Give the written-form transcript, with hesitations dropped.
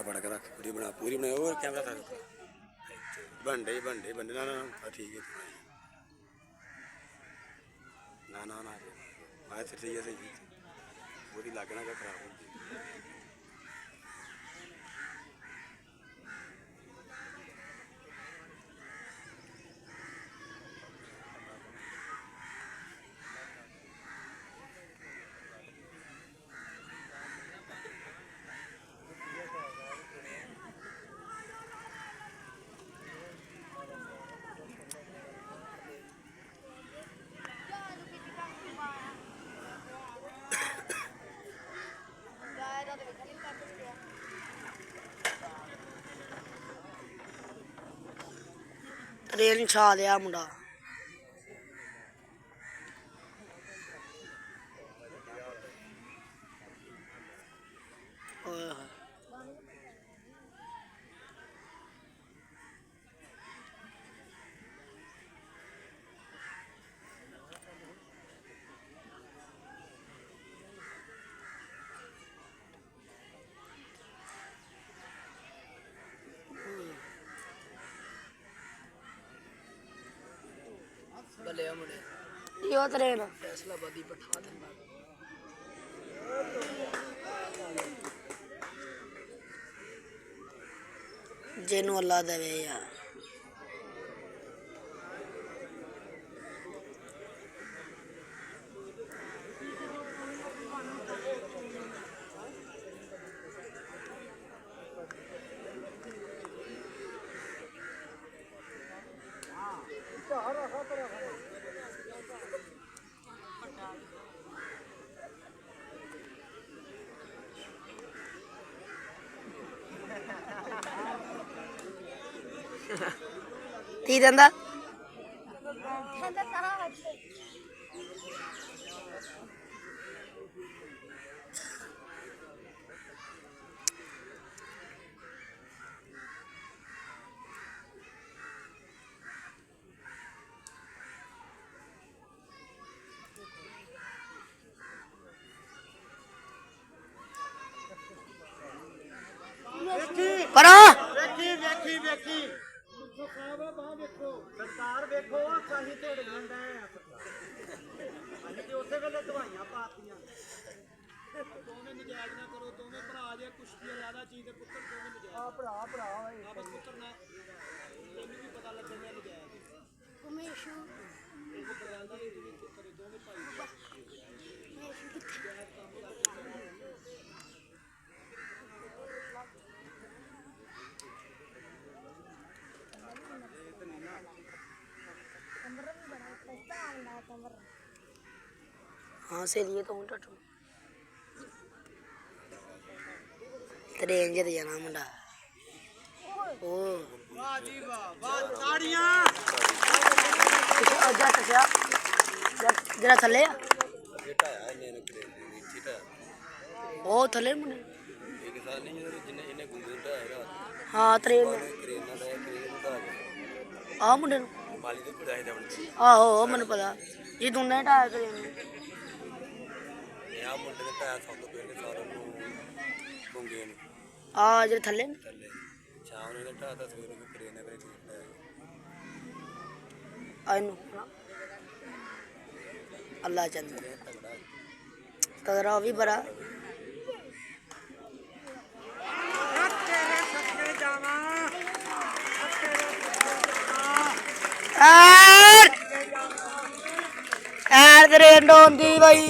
फड़ के रख पूरी बना और कैमरा था बंडे ना ठीक है ना मैं सही है सही पूरी लागना क्या खराब होती रेल छा दिया मुंडा यो ट्रेन फैसलाबादी बैठा देना जेनू अल्लाह देवे यार ती दंदा परा ਵੇਖੀ ਸਾਹਿਬ ਬਾਹ ਵੇਖੋ ਸਰਕਾਰ ਵੇਖੋ ਸਾਹੀ ਢੇੜ ਜਾਂਦਾ ਹੈ ਅਸੀਂ ਤੇ ਉਸੇ ਵੇਲੇ ਦਵਾਈਆਂ ਪਾਤੀਆਂ ਦੋਵੇਂ ਨਜਾਇਜ਼ ਨਾ ਕਰੋ ਦੋਵੇਂ ਭਰਾ ਜੇ ਕੁਸ਼ਤੀ ਲਾਦਾ ਚੀਜ਼ ਦੇ ਪੁੱਤਰ ਦੋਵੇਂ ਨਜਾਇਜ਼ ਆ ਭਰਾ ਓਏ ਆਪਸ ਪੁੱਤਰ ਨਾ ਤੈਨੂੰ ਵੀ ਪਤਾ ਲੱਗਣਾ ਨਜਾਇਜ਼ ਹਮੇਸ਼ਾ ਇਹ ਬਰਾਂਦਾ ਦੇ ਵਿੱਚ ਕਰੇ ਦੋਵੇਂ ਭਾਈ हाँ से लिए तो ट्रेन जे जाना मुंडा ओ वाह जी वाह ताड़ियां जट से जरा थले बेटा है ने ठीक है ओ थले मुंडे एक साल नहीं जिन्ने इन्हें गुंडा है रात हाँ ट्रेन क्रेन ना क्रेन का आ मुंडे माली दे पड़ाई दा आहो मैंने पता ये दोनों ढाया ट्रेन यहाँ मुंडे ने टायर सब तो पहले सारा गुंगे ने आ जे थले शाम ने टायर दा सवेरे को क्रेन है आइनो अल्लाह चंद तगड़ा भी बड़ा यार ट्रेन डोंदी भाई